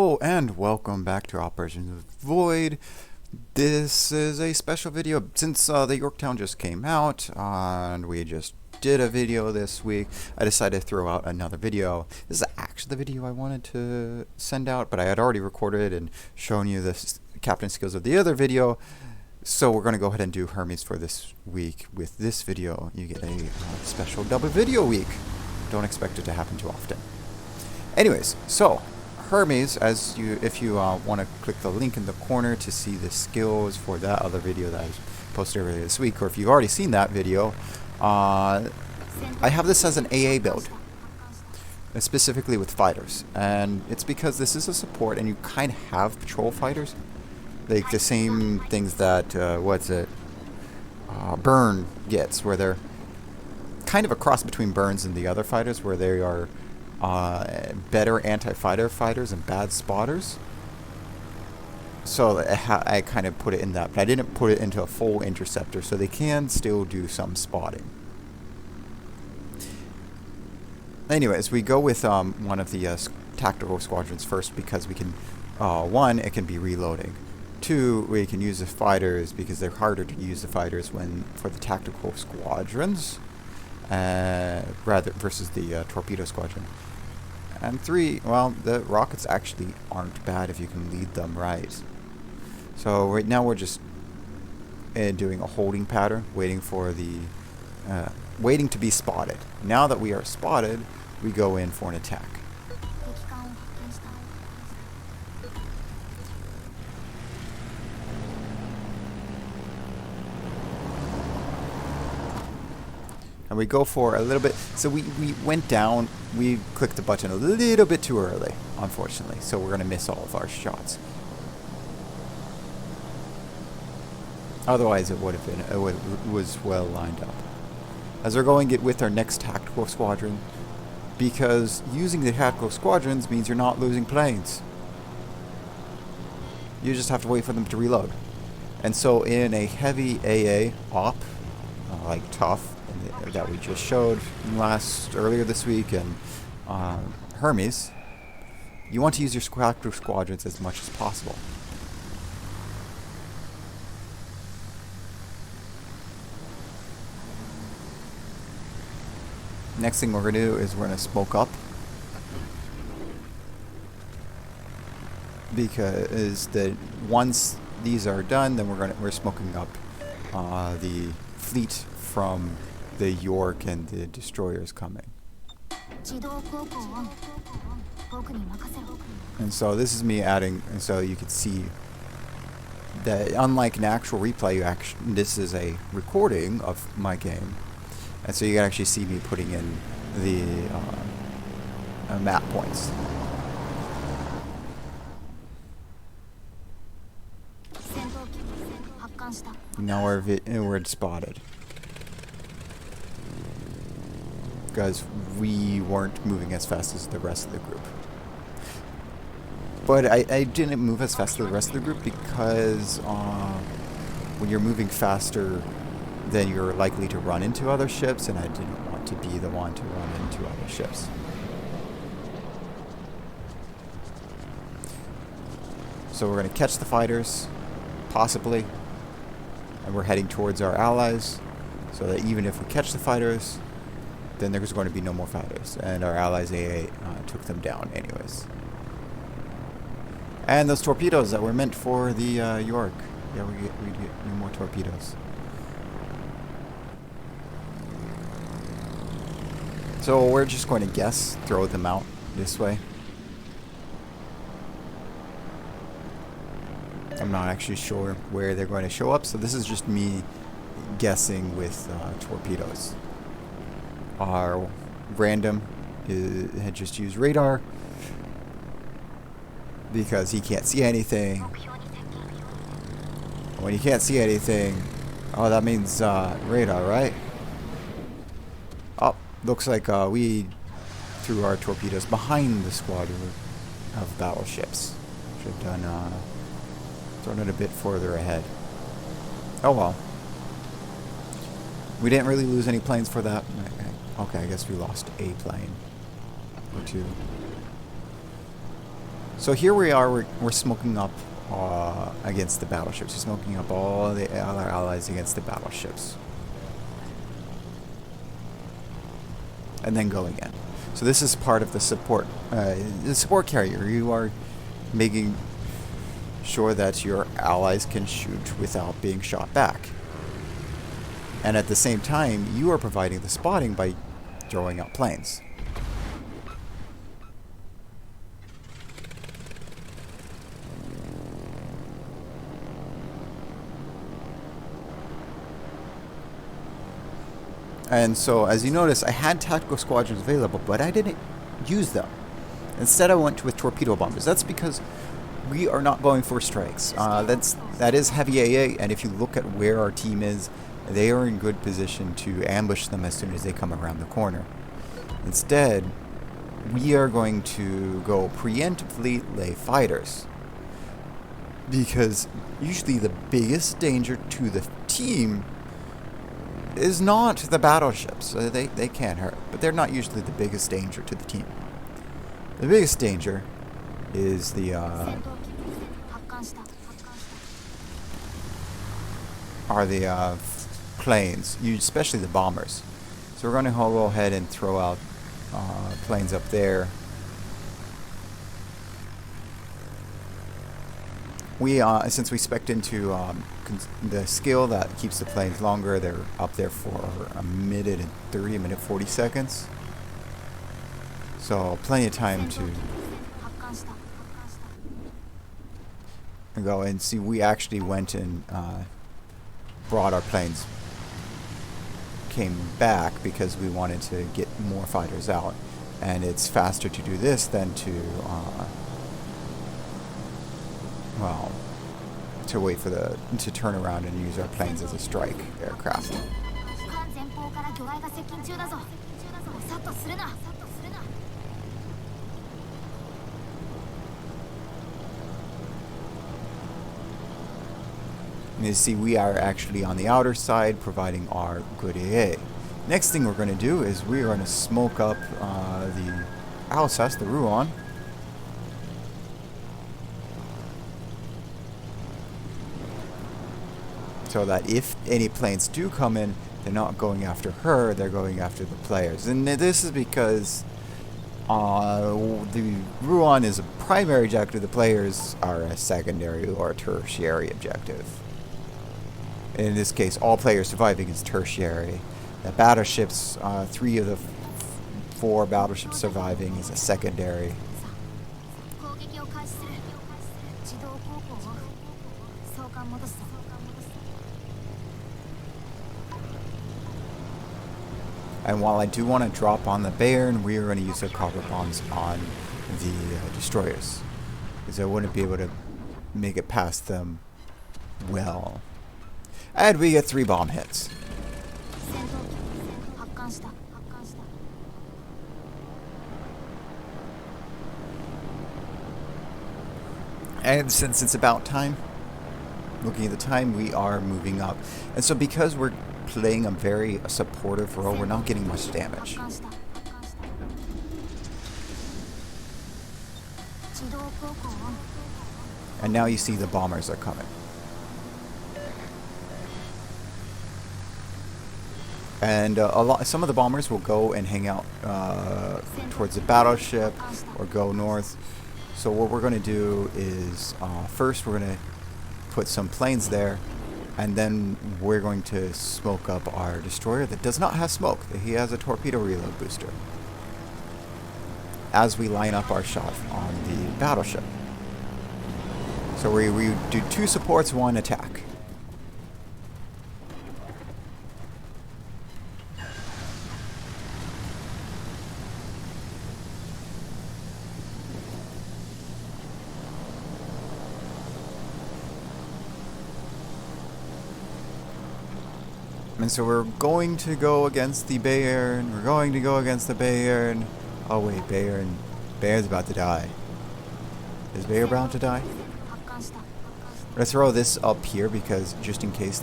Hello and welcome back to Operation Void. This is a special video since the Yorktown just came out and we just did a video this week. I decided to throw out another video. This is actually the video I wanted to send out, but I had already recorded and shown you the captain skills of the other video. So we're going to go ahead and do Hermes for this week. With this video, you get a special double video week. Don't expect it to happen too often. Anyways, so Hermes, if you want to click the link in the corner to see the skills for that other video that I posted earlier this week, or if you've already seen that video, I have this as an AA build, specifically with fighters, and it's because this is a support and you kind of have patrol fighters, like the same things that Burn gets, where they're kind of a cross between Burns and the other fighters, where they are better anti-fighter fighters and bad spotters. So I kind of put it in that, but I didn't put it into a full interceptor, so they can still do some spotting. Anyways, we go with one of the tactical squadrons first because we can, one, it can be reloading. Two, we can use the fighters because they're harder to use the fighters for the tactical squadrons, rather versus the torpedo squadron. And three, well, the rockets actually aren't bad if you can lead them right. So right now we're just doing a holding pattern, waiting for waiting to be spotted. Now that we are spotted, we go in for an attack. And we go for a little bit, so we went down, we clicked the button a little bit too early, unfortunately, so we're going to miss all of our shots. Otherwise it would have been, it was well lined up. As we're going with our next tactical squadron, because using the tactical squadrons means you're not losing planes. You just have to wait for them to reload. And so in a heavy AA op, like tough, that we just showed earlier this week, and Hermes, you want to use your tactical squadrons as much as possible. Next thing we're going to do is we're going to smoke up, because once these are done, then we're smoking up the fleet from the York and the destroyers coming. And so this is me adding, and so you can see that unlike an actual replay, this is a recording of my game, and so you can actually see me putting in the map points. Now we're spotted, because we weren't moving as fast as the rest of the group. But I didn't move as fast as the rest of the group because when you're moving faster, then you're likely to run into other ships, and I didn't want to be the one to run into other ships. So we're going to catch the fighters, possibly, and we're heading towards our allies, so that even if we catch the fighters, then there's going to be no more fighters, and our allies AA took them down anyways. And those torpedoes that were meant for the York, yeah, we get no more torpedoes. So we're just going to guess, throw them out this way. I'm not actually sure where they're going to show up, so this is just me guessing with torpedoes. Our random had just used radar because he can't see anything. When you can't see anything, oh, that means radar, right? Oh, looks like we threw our torpedoes behind the squadron of battleships. Should have done thrown it a bit further ahead. Oh well. We didn't really lose any planes for that. Okay, I guess we lost a plane or two. So here we are, we're smoking up against the battleships. We're smoking up all the other allies against the battleships. And then going in. So this is part of the support carrier. You are making sure that your allies can shoot without being shot back. And at the same time, you are providing the spotting by throwing out planes. And so, as you notice, I had tactical squadrons available, but I didn't use them. Instead, I went with torpedo bombers. That's because we are not going for strikes. That is heavy AA, and if you look at where our team is, they are in good position to ambush them as soon as they come around the corner. Instead, we are going to go preemptively lay fighters. Because usually the biggest danger to the team is not the battleships. They can hurt, but they're not usually the biggest danger to the team. The biggest danger is the planes, especially the bombers. So we're going to go ahead and throw out planes up there. We, since we spec'd into the skill that keeps the planes longer, they're up there for a minute and 30, a minute 40 seconds. So plenty of time to go and see. We actually went and brought our planes, came back because we wanted to get more fighters out. And it's faster to do this than to well, to wait for to turn around and use our planes as a strike aircraft. And you see, we are actually on the outer side providing our good AA. Next thing we're going to do is we're going to smoke up the U.S.S, the Ruan. So that if any planes do come in, they're not going after her, they're going after the players. And this is because the Ruan is a primary objective, the players are a secondary or a tertiary objective. In this case, all players surviving is tertiary. The battleships, 3 of the 4 battleships surviving is a secondary. And while I do want to drop on the Bayern, we are going to use our copper bombs on the destroyers, because I wouldn't be able to make it past them well. And we get 3 bomb hits. And since it's about time, looking at the time, we are moving up. And so because we're playing a very supportive role, we're not getting much damage. And now you see the bombers are coming. And some of the bombers will go and hang out towards the battleship or go north. So what we're going to do is first we're going to put some planes there, and then we're going to smoke up our destroyer that does not have smoke. He has a torpedo reload booster, as we line up our shot on the battleship. So we do 2 supports, 1 attack. And so we're going to go against the Bayern. We're going to go against the Bayern. Oh wait, Bayern's about to die. Is Bayern about to die? Let's throw this up here because just in case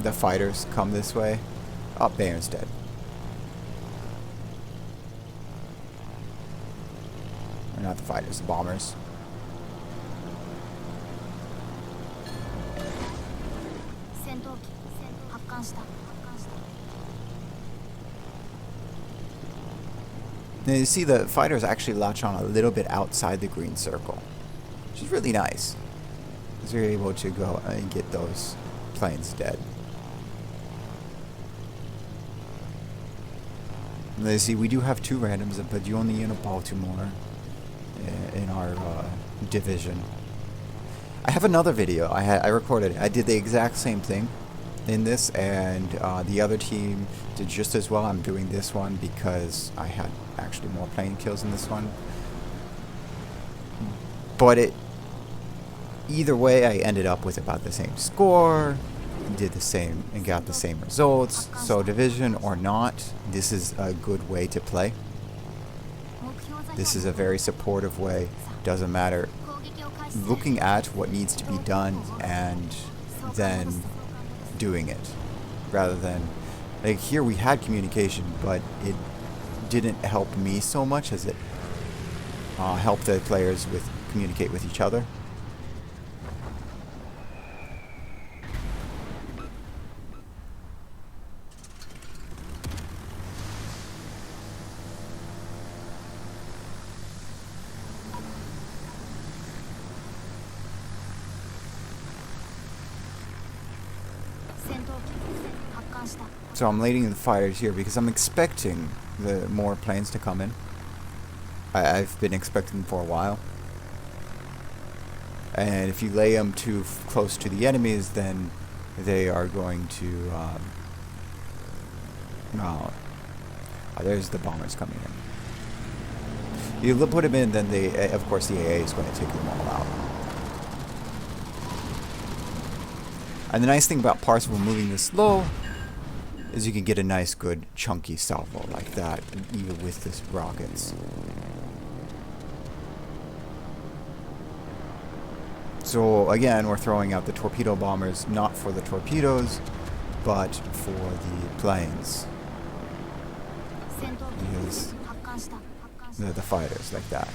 the fighters come this way. Oh, Bayern's dead. not the fighters, the bombers. Now you see the fighters actually latch on a little bit outside the green circle, which is really nice, because you're able to go and get those planes dead. And you see, we do have 2 randoms, but you only need a Baltimore in our division. I have another video. I recorded it. I did the exact same thing in this, and the other team did just as well. I'm doing this one because I had actually more plane kills in this one. But either way, I ended up with about the same score, did the same, and got the same results. So division or not, this is a good way to play. This is a very supportive way. Doesn't matter. Looking at what needs to be done and then doing it, rather than, like, here we had communication, but it didn't help me so much as it helped the players communicate with each other. So I'm leading the fighters here because I'm expecting the more planes to come in. I've been expecting them for a while. And if you lay them too close to the enemies, then they are going to... there's the bombers coming in. You put them in, then they, of course the AA is going to take them all out. And the nice thing about Parsifal moving this slow is you can get a nice, good, chunky salvo like that, even with this rockets. So again, we're throwing out the torpedo bombers, not for the torpedoes, but for the planes. Because they're the fighters like that.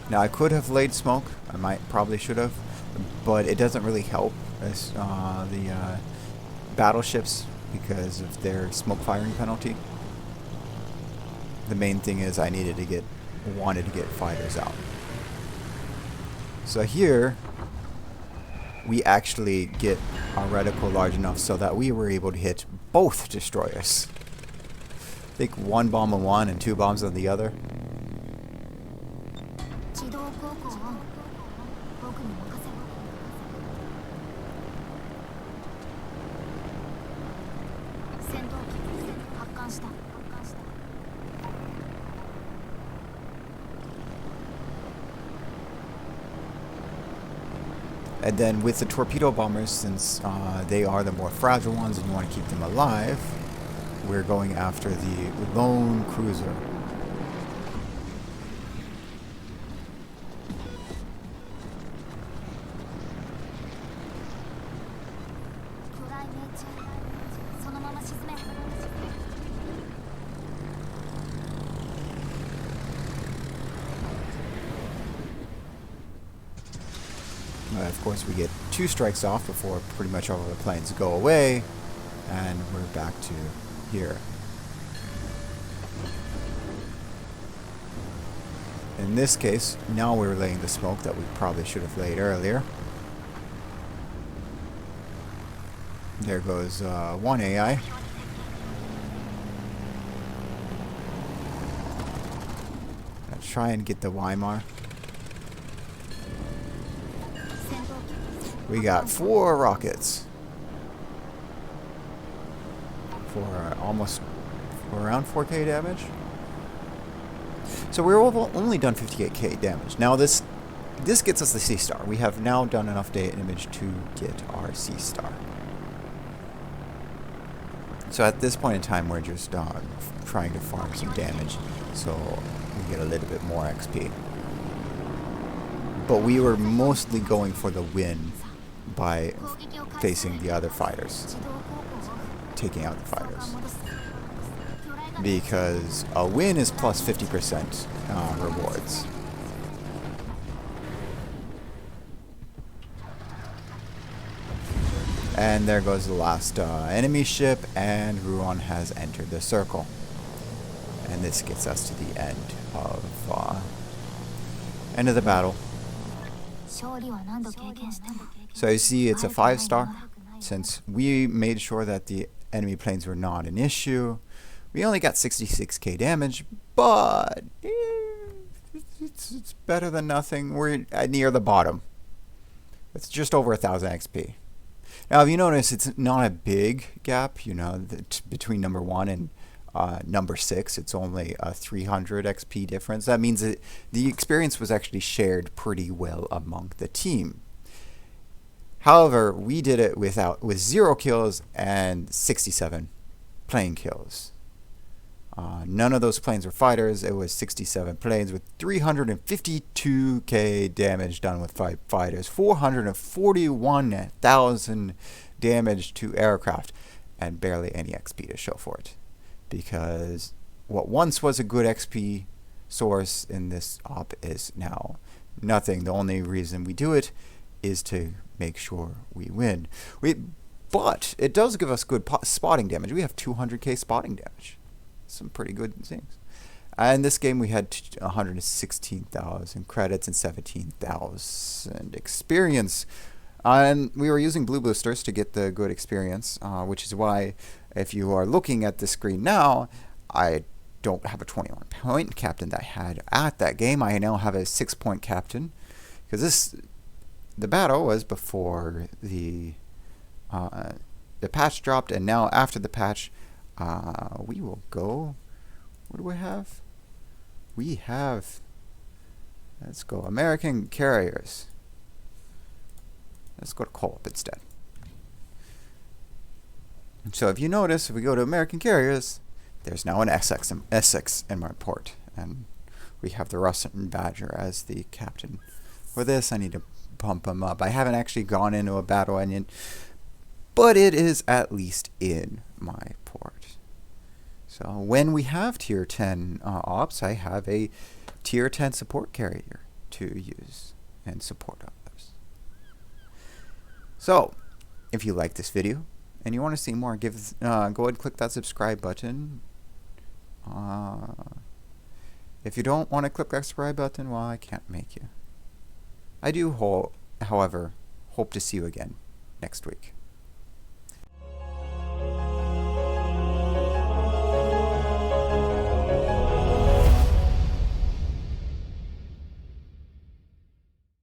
Now I could have laid smoke, probably should have, but it doesn't really help the battleships because of their smoke firing penalty. The main thing is I wanted to get fighters out. So here we actually get our reticle large enough so that we were able to hit both destroyers. I think 1 bomb on one and 2 bombs on the other. And then with the torpedo bombers, since they are the more fragile ones and you want to keep them alive, we're going after the lone cruiser. Of course, we get 2 strikes off before pretty much all of the planes go away, and we're back to here. In this case, now we're laying the smoke that we probably should have laid earlier. There goes 1 AI. Let's try and get the Weimar. We got 4 rockets for around 4k damage. So we're only done 58k damage. Now this gets us the C star. We have now done enough damage to get our C star. So at this point in time, we're just trying to farm some damage, so we get a little bit more XP. but we were mostly going for the win by facing the other fighters, taking out the fighters. Because a win is plus 50% rewards. And there goes the last enemy ship, and Ruan has entered the circle. And this gets us to the end of the battle. So you see it's a 5-star. Since we made sure that the enemy planes were not an issue, we only got 66k damage, but it's better than nothing. We're near the bottom. It's just over 1000 XP. Now, if you notice, it's not a big gap, you know, between number 1 and number 6. It's only a 300 XP difference. That means that the experience was actually shared pretty well among the team. However, we did it with 0 kills and 67 plane kills. None of those planes were fighters. It was 67 planes with 352k damage done with 5 fighters, 441,000 damage to aircraft, and barely any XP to show for it. Because what once was a good XP source in this op is now nothing. The only reason we do it is to make sure we win. But it does give us good spotting damage. We have 200k spotting damage. Some pretty good things. In this game we had 116,000 credits and 17,000 experience. And we were using blue boosters to get the good experience, which is why if you are looking at the screen now, I don't have a 21-point captain that I had at that game. I now have a 6-point captain, because the battle was before the patch dropped, and now after the patch, we will go. What do we have? We have. Let's go American carriers. Let's go to co-op instead. So if you notice, if we go to American carriers, there's now an Essex in my port, and we have the Russian Badger as the captain. For this, I need to pump him up. I haven't actually gone into a battle engine, but it is at least in my port. So when we have tier 10 ops, I have a tier 10 support carrier to use and support others. So if you like this video and you want to see more, go ahead and click that subscribe button. If you don't want to click that subscribe button, well, I can't make you. I do, however, hope to see you again next week.